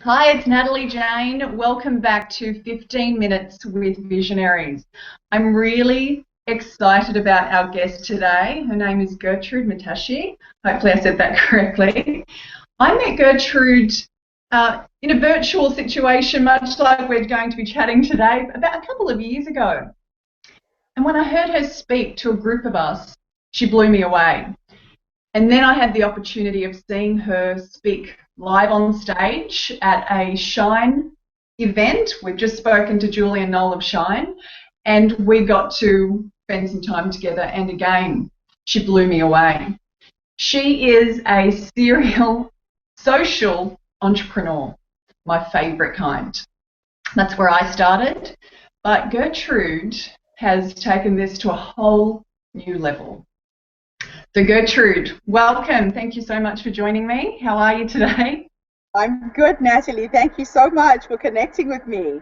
Hi, it's Natalie Jayne. Welcome back to 15 Minutes with Visionaries. I'm really excited about our guest today. Her name is Getrude Matshe. Hopefully I said that correctly. I met Gertrude in a virtual situation, much like we're going to be chatting today, about a couple of years ago. And when I heard her speak to a group of us, she blew me away. And then I had the opportunity of seeing her speak live on stage at a Shine event. We've just spoken to Julie and Noel of Shine, and we got to spend some time together, and again, she blew me away. She is a serial social entrepreneur, my favourite kind. That's where I started, but Gertrude has taken this to a whole new level. So Gertrude, welcome. Thank you so much for joining me. How are you today? I'm good, Natalie. Thank you so much for connecting with me.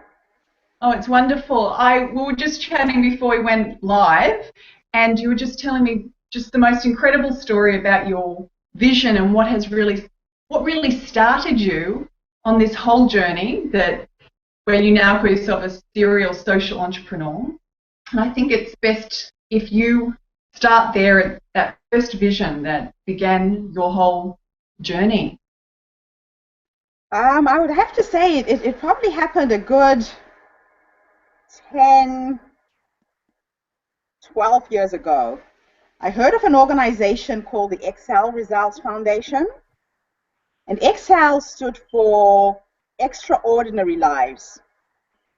Oh, it's wonderful. We were just chatting before we went live, and you were just telling me just the most incredible story about your vision and what really started you on this whole journey where you now call yourself a serial social entrepreneur. And I think it's best if you start there at that first vision that began your whole journey. I would have to say it probably happened a good 10, 12 years ago. I heard of an organization called the Excel Results Foundation, and Excel stood for Extraordinary Lives.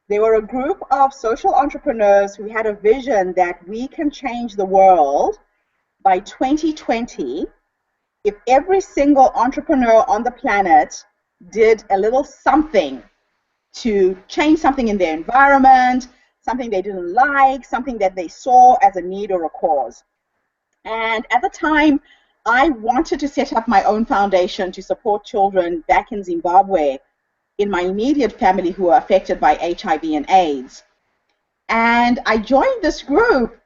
They were a group of social entrepreneurs who had a vision that we can change the world by 2020 if every single entrepreneur on the planet did a little something to change something in their environment, something they didn't like, something that they saw as a need or a cause. And at the time, I wanted to set up my own foundation to support children back in Zimbabwe in my immediate family who are affected by HIV and AIDS. And I joined this group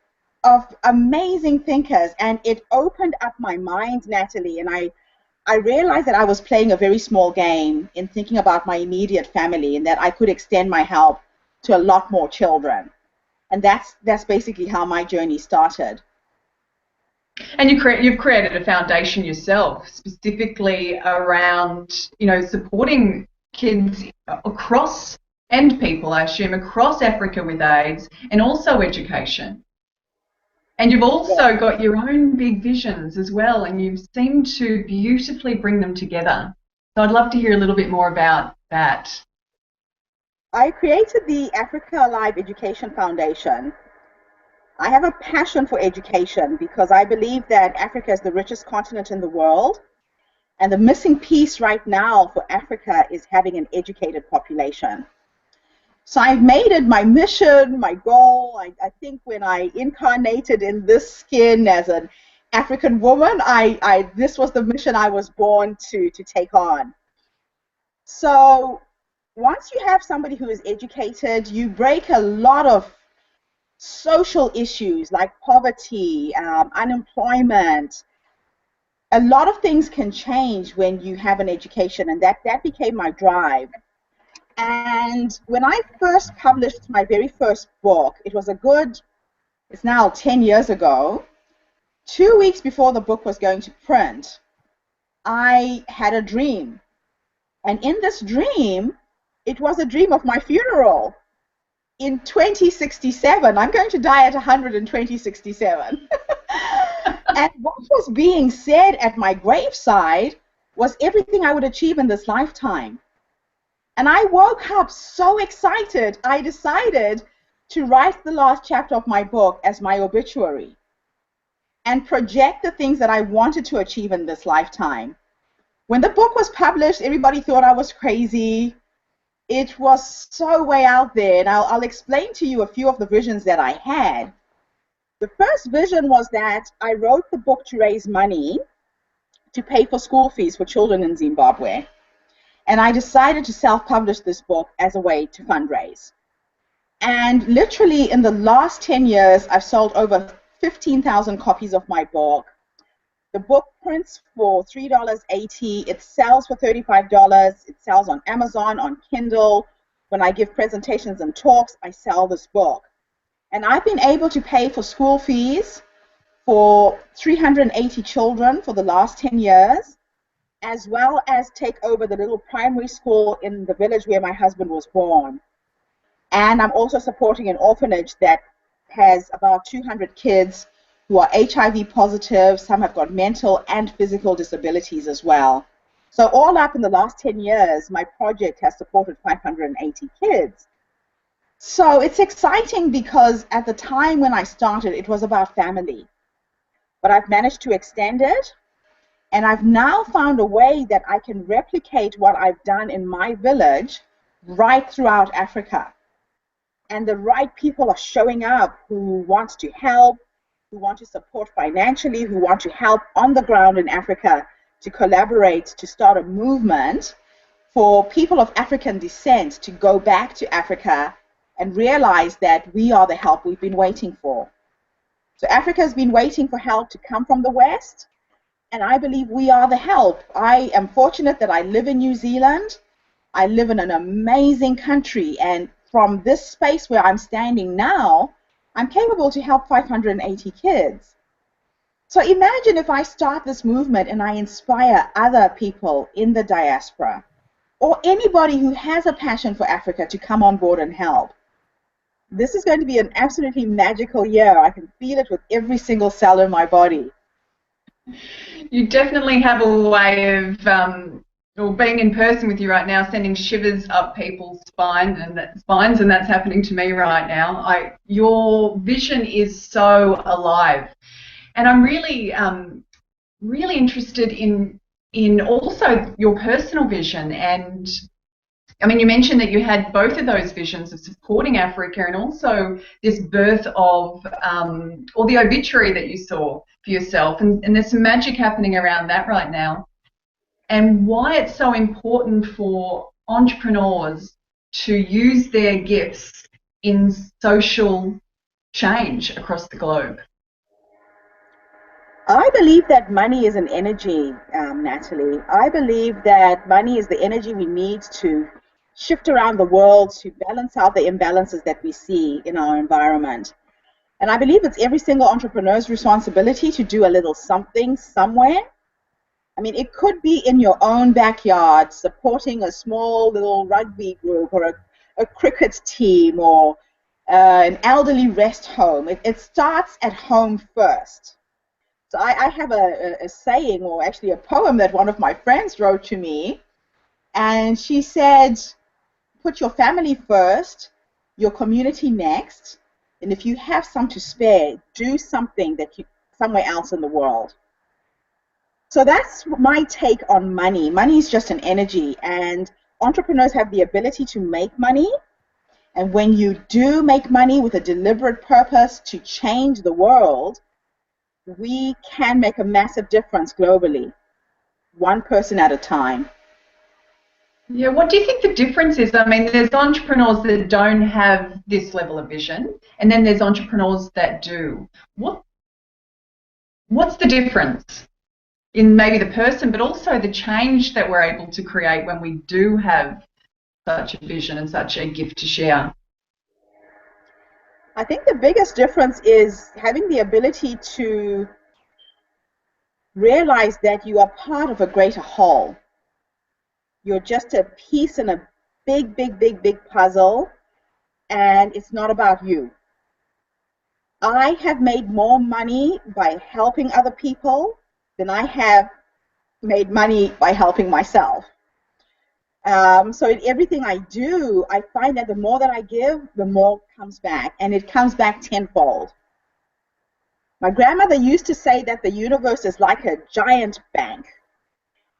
of amazing thinkers, and it opened up my mind, Natalie, and I realized that I was playing a very small game in thinking about my immediate family and that I could extend my help to a lot more children. And that's basically how my journey started. And you've created a foundation yourself, specifically around, supporting kids across, and people, I assume, across Africa with AIDS, and also education. And you've also got your own big visions as well, and you seem to beautifully bring them together. So I'd love to hear a little bit more about that. I created the Africa Alive Education Foundation. I have a passion for education because I believe that Africa is the richest continent in the world, and the missing piece right now for Africa is having an educated population. So I've made it my mission, my goal. I think when I incarnated in this skin as an African woman, this was the mission I was born to take on. So once you have somebody who is educated, you break a lot of social issues like poverty, unemployment. A lot of things can change when you have an education, and that became my drive. And when I first published my very first book, it's now 10 years ago, 2 weeks before the book was going to print, I had a dream. And in this dream, it was a dream of my funeral. In 2067, I'm going to die at 100 in 2067. And what was being said at my graveside was everything I would achieve in this lifetime. And I woke up so excited, I decided to write the last chapter of my book as my obituary and project the things that I wanted to achieve in this lifetime. When the book was published, everybody thought I was crazy. It was so way out there, and I'll explain to you a few of the visions that I had. The first vision was that I wrote the book to raise money to pay for school fees for children in Zimbabwe. And I decided to self-publish this book as a way to fundraise. And literally in the last 10 years, I've sold over 15,000 copies of my book. The book prints for $3.80. It sells for $35. It sells on Amazon, on Kindle. When I give presentations and talks, I sell this book. And I've been able to pay for school fees for 380 children for the last 10 years, as well as take over the little primary school in the village where my husband was born. And I'm also supporting an orphanage that has about 200 kids who are HIV positive. Some have got mental and physical disabilities as well. So all up in the last 10 years, my project has supported 580 kids. So it's exciting because at the time when I started, it was about family. But I've managed to extend it, and I've now found a way that I can replicate what I've done in my village right throughout Africa. And the right people are showing up who want to help, who want to support financially, who want to help on the ground in Africa to collaborate, to start a movement for people of African descent to go back to Africa and realize that we are the help we've been waiting for. So Africa has been waiting for help to come from the West, and I believe we are the help. I am fortunate that I live in New Zealand. I live in an amazing country, and from this space where I'm standing now, I'm capable to help 580 kids. So imagine if I start this movement and I inspire other people in the diaspora or anybody who has a passion for Africa to come on board and help. This is going to be an absolutely magical year. I can feel it with every single cell in my body. You definitely have a way of, or being in person with you right now, sending shivers up people's spines, and that's happening to me right now. Your vision is so alive, and I'm really, really interested in also your personal vision. And I mean, you mentioned that you had both of those visions of supporting Africa and also this birth of, or the obituary that you saw for yourself. And there's some magic happening around that right now. And why it's so important for entrepreneurs to use their gifts in social change across the globe. I believe that money is an energy, Natalie. I believe that money is the energy we need to shift around the world to balance out the imbalances that we see in our environment. And I believe it's every single entrepreneur's responsibility to do a little something somewhere. I mean, it could be in your own backyard, supporting a small little rugby group or a cricket team or an elderly rest home. It starts at home first. So I have a saying, or actually a poem that one of my friends wrote to me, and she said, put your family first, your community next, and if you have some to spare, do something somewhere else in the world. So that's my take on money. Money is just an energy, and entrepreneurs have the ability to make money. And when you do make money with a deliberate purpose to change the world, we can make a massive difference globally, one person at a time. Yeah, what do you think the difference is? I mean, there's entrepreneurs that don't have this level of vision, and then there's entrepreneurs that do. What's the difference in maybe the person, but also the change that we're able to create when we do have such a vision and such a gift to share? I think the biggest difference is having the ability to realize that you are part of a greater whole. You're just a piece in a big, big, big, big puzzle, and it's not about you. I have made more money by helping other people than I have made money by helping myself. So in everything I do, I find that the more that I give, the more comes back, and it comes back tenfold. My grandmother used to say that the universe is like a giant bank,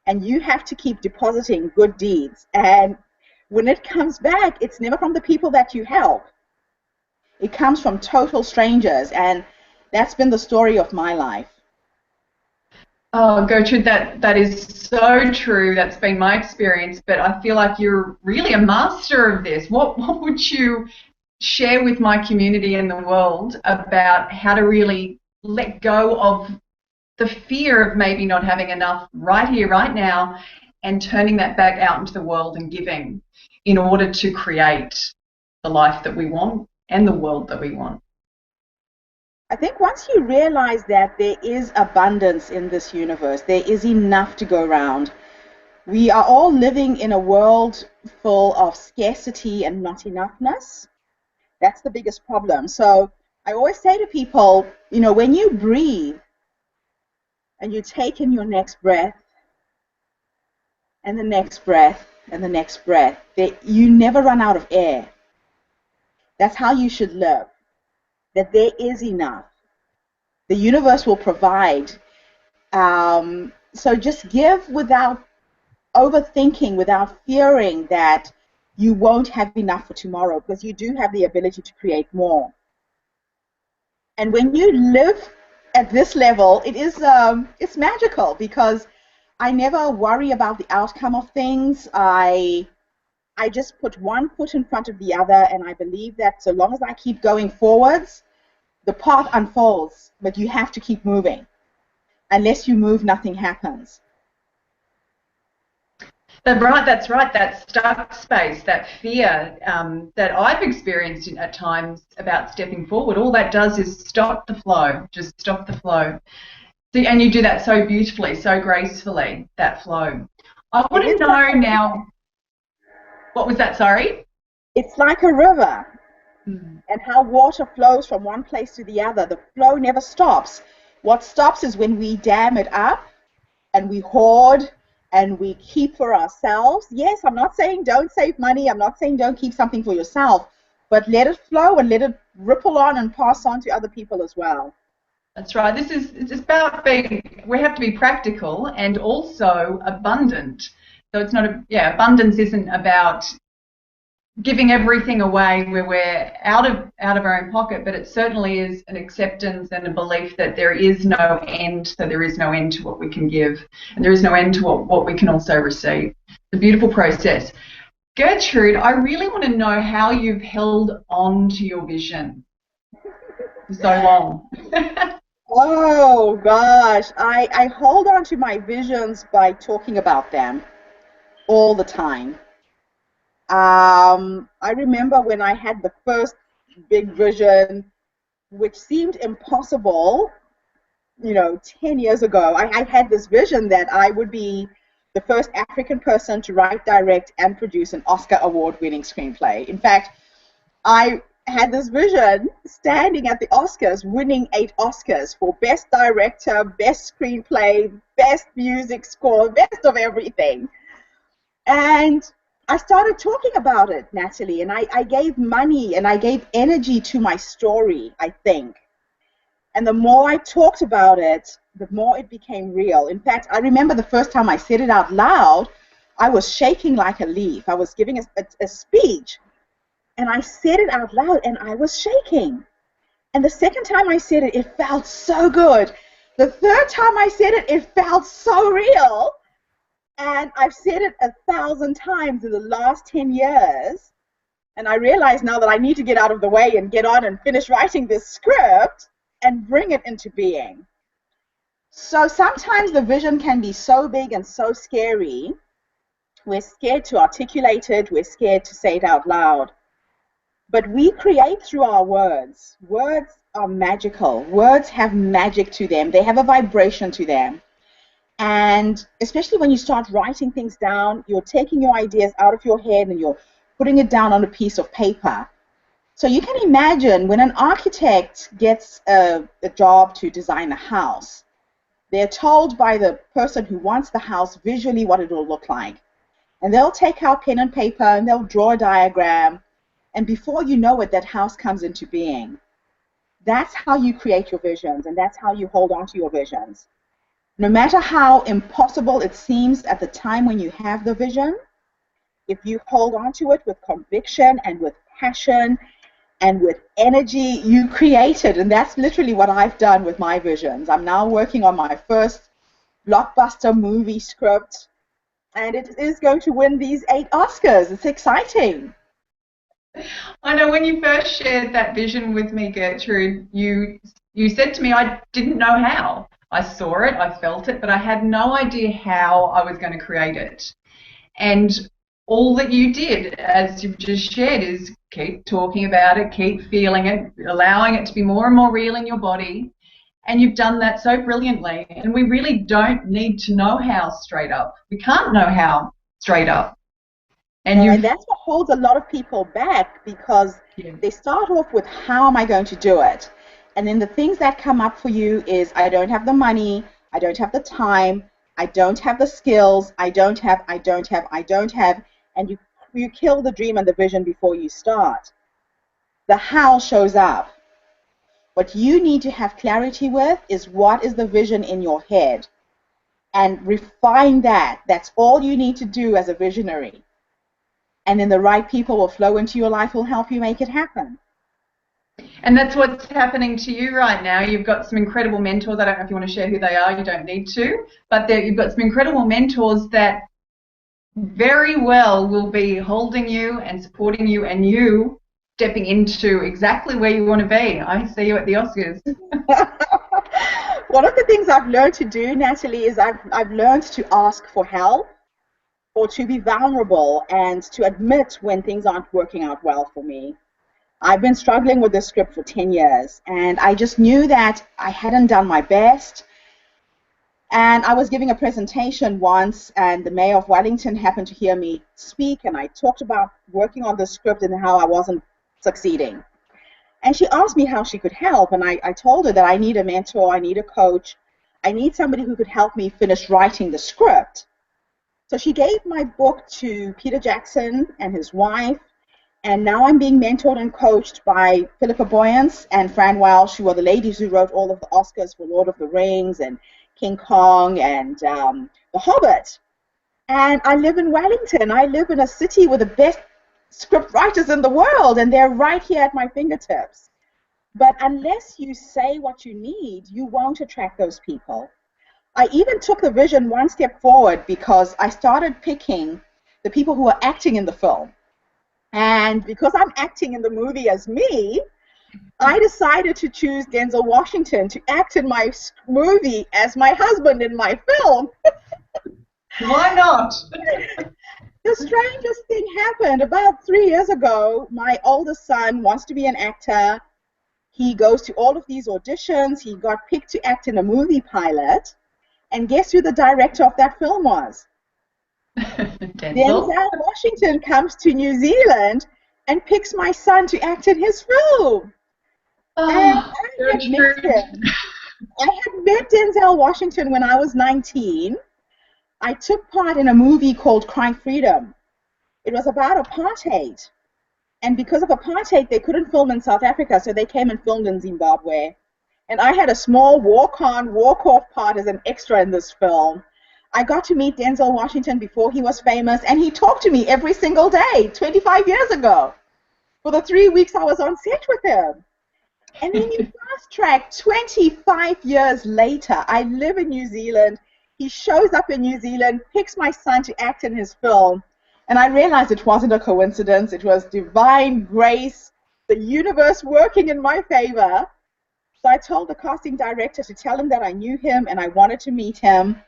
and you have to keep depositing good deeds. And when it comes back, it's never from the people that you help. It comes from total strangers, and that's been the story of my life. Oh, Gertrude, that is so true. That's been my experience, but I feel like you're really a master of this. What would you share with my community and the world about how to really let go of the fear of maybe not having enough right here, right now, and turning that back out into the world and giving in order to create the life that we want and the world that we want. I think once you realize that there is abundance in this universe, there is enough to go around. We are all living in a world full of scarcity and not enoughness. That's the biggest problem. So I always say to people, when you breathe and you take in your next breath and the next breath and the next breath, you never run out of air. That's how you should live, that there is enough. The universe will provide. So just give without overthinking, without fearing that you won't have enough for tomorrow, because you do have the ability to create more. And when you live at this level, it's magical, because I never worry about the outcome of things. I just put one foot in front of the other, and I believe that so long as I keep going forwards, the path unfolds, but you have to keep moving. Unless you move, nothing happens. That's right, that stuck space, that fear that I've experienced at times about stepping forward, all that does is stop the flow, just stop the flow. And you do that so beautifully, so gracefully, that flow. I want to know now, what was that, sorry? It's like a river, and how water flows from one place to the other. The flow never stops. What stops is when we dam it up and we hoard and we keep for ourselves. Yes, I'm not saying don't save money. I'm not saying don't keep something for yourself, but let it flow and let it ripple on and pass on to other people as well. That's right. It's about we have to be practical and also abundant. So it's not abundance isn't about giving everything away where we're out of our own pocket, but it certainly is an acceptance and a belief that there is no end, so there is no end to what we can give, and there is no end to what we can also receive. It's a beautiful process. Getrude, I really want to know how you've held on to your vision for so long. Oh gosh, I hold on to my visions by talking about them all the time. I remember when I had the first big vision, which seemed impossible, 10 years ago. I had this vision that I would be the first African person to write, direct, and produce an Oscar award-winning screenplay. In fact, I had this vision standing at the Oscars, winning 8 Oscars for Best Director, Best Screenplay, Best Music Score, best of everything. And I started talking about it, Natalie, and I gave money and I gave energy to my story, I think. And the more I talked about it, the more it became real. In fact, I remember the first time I said it out loud, I was shaking like a leaf. I was giving a speech, and I said it out loud, and I was shaking. And the second time I said it, it felt so good. The third time I said it, it felt so real. And I've said it 1,000 times in the last 10 years. And I realize now that I need to get out of the way and get on and finish writing this script and bring it into being. So sometimes the vision can be so big and so scary. We're scared to articulate it. We're scared to say it out loud. But we create through our words. Words are magical. Words have magic to them. They have a vibration to them. And especially when you start writing things down, you're taking your ideas out of your head and you're putting it down on a piece of paper. So you can imagine when an architect gets a job to design a house, they're told by the person who wants the house visually what it will look like. And they'll take out pen and paper and they'll draw a diagram. And before you know it, that house comes into being. That's how you create your visions, and that's how you hold on to your visions. No matter how impossible it seems at the time when you have the vision, if you hold on to it with conviction and with passion and with energy, you create it. And that's literally what I've done with my visions. I'm now working on my first blockbuster movie script, and it is going to win these 8 Oscars. It's exciting. I know when you first shared that vision with me, Getrude, you said to me, I didn't know how. I saw it, I felt it, but I had no idea how I was going to create it. And all that you did, as you've just shared, is keep talking about it, keep feeling it, allowing it to be more and more real in your body. And you've done that so brilliantly. And we really don't need to know how straight up. We can't know how straight up. And that's what holds a lot of people back, because they start off with, how am I going to do it? And then the things that come up for you is, I don't have the money, I don't have the time, I don't have the skills, I don't have, and you kill the dream and the vision before you start. The how shows up. What you need to have clarity with is, what is the vision in your head? And refine that. That's all you need to do as a visionary. And then the right people will flow into your life, will help you make it happen. And that's what's happening to you right now. You've got some incredible mentors. I don't know if you want to share who they are. You don't need to. But you've got some incredible mentors that very well will be holding you and supporting you, and you stepping into exactly where you want to be. I see you at the Oscars. One of the things I've learned to do, Natalie, is I've learned to ask for help, or to be vulnerable and to admit when things aren't working out well for me. I've been struggling with this script for 10 years, and I just knew that I hadn't done my best. And I was giving a presentation once, and the mayor of Wellington happened to hear me speak, and I talked about working on the script and how I wasn't succeeding. And she asked me how she could help, and I told her that I need a mentor, I need a coach, I need somebody who could help me finish writing the script. So she gave my book to Peter Jackson and his wife, and now I'm being mentored and coached by Philippa Boyance and Fran Welsh, who are the ladies who wrote all of the Oscars for Lord of the Rings and King Kong and The Hobbit. And I live in Wellington. I live in a city with the best script writers in the world, and they're right here at my fingertips. But unless you say what you need, you won't attract those people. I even took the vision one step forward, because I started picking the people who are acting in the film. And because I'm acting in the movie as me, I decided to choose Denzel Washington to act in my movie as my husband in my film. Why not? The strangest thing happened. About 3 years ago, my oldest son wants to be an actor. He goes to all of these auditions. He got picked to act in a movie pilot. And guess who the director of that film was? Denzel Washington comes to New Zealand and picks my son to act in his film. And I had met Denzel Washington when I was 19. I took part in a movie called Crime Freedom. It was about apartheid. And because of apartheid, they couldn't film in South Africa, so they came and filmed in Zimbabwe. And I had a small walk-on, walk-off part as an extra in this film. I got to meet Denzel Washington before he was famous, and he talked to me every single day, 25 years ago, for the 3 weeks I was on set with him. And then you fast track 25 years later, I live in New Zealand, he shows up in New Zealand, picks my son to act in his film, and I realized it wasn't a coincidence, it was divine grace, the universe working in my favor. So I told the casting director to tell him that I knew him and I wanted to meet him.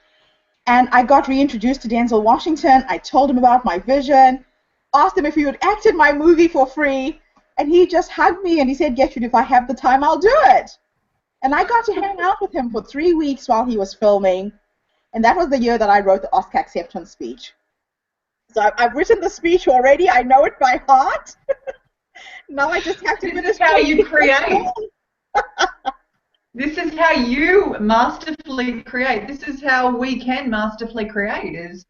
And I got reintroduced to Denzel Washington. I told him about my vision, asked him if he would act in my movie for free, and he just hugged me and he said, Getrude, if I have the time, I'll do it. And I got to hang out with him for 3 weeks while he was filming, and that was the year that I wrote the Oscar acceptance speech. So I've written the speech already. I know it by heart. Now I just have to finish. This is how you create. This is how you masterfully create. This is how we can masterfully create, is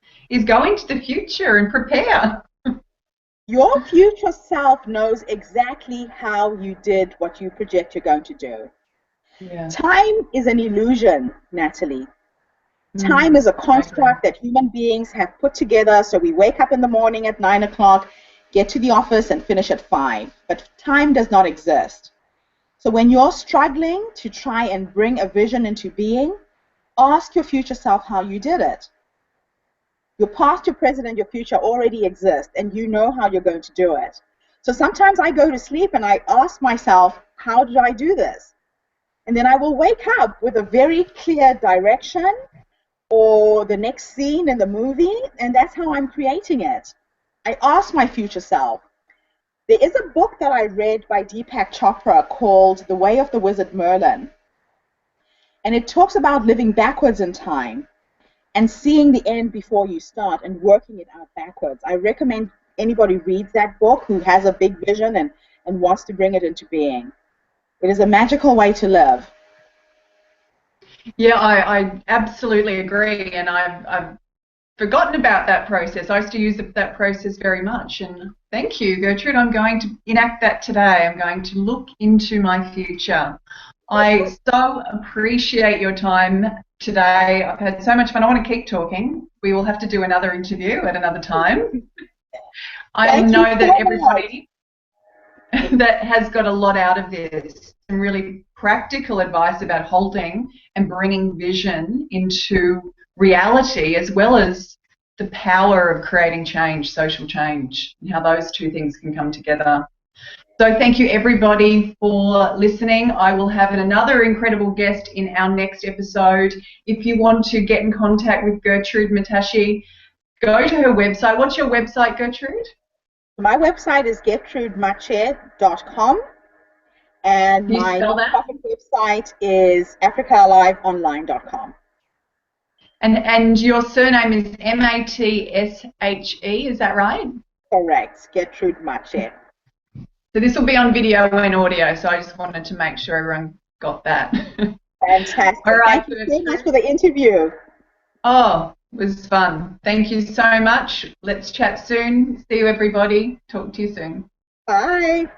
go into the future and prepare. Your future self knows exactly how you did what you project you're going to do. Yeah. Time is an illusion, Natalie. Time is a construct that human beings have put together, so we wake up in the morning at 9 o'clock, get to the office, and finish at 5. But time does not exist. So when you're struggling to try and bring a vision into being, ask your future self how you did it. Your past, your present, and your future already exist, and you know how you're going to do it. So sometimes I go to sleep and I ask myself, how did I do this? And then I will wake up with a very clear direction or the next scene in the movie, and that's how I'm creating it. I ask my future self. There is a book that I read by Deepak Chopra called The Way of the Wizard Merlin, and it talks about living backwards in time and seeing the end before you start and working it out backwards. I recommend anybody reads that book who has a big vision and wants to bring it into being. It is a magical way to live. Yeah, I absolutely agree, and I've forgotten about that process. I used to use that process very much, and thank you, Gertrude. I'm going to enact that today. I'm going to look into my future. I so appreciate your time today. I've had so much fun. I want to keep talking. We will have to do another interview at another time. I know that everybody that has got a lot out of this, some really practical advice about holding and bringing vision into reality, as well as the power of creating change, social change, and how those two things can come together. So thank you everybody for listening. I will have another incredible guest in our next episode. If you want to get in contact with Getrude Matshe, go to her website. What's your website, Gertrude? My website is getrudematshe.com, and my nonprofit website is africaaliveonline.com. And your surname is Matshe, is that right? Correct, Getrude Matshe. So this will be on video and audio, so I just wanted to make sure everyone got that. Fantastic. All right, thank you so much for the interview. Oh, it was fun. Thank you so much. Let's chat soon. See you, everybody. Talk to you soon. Bye.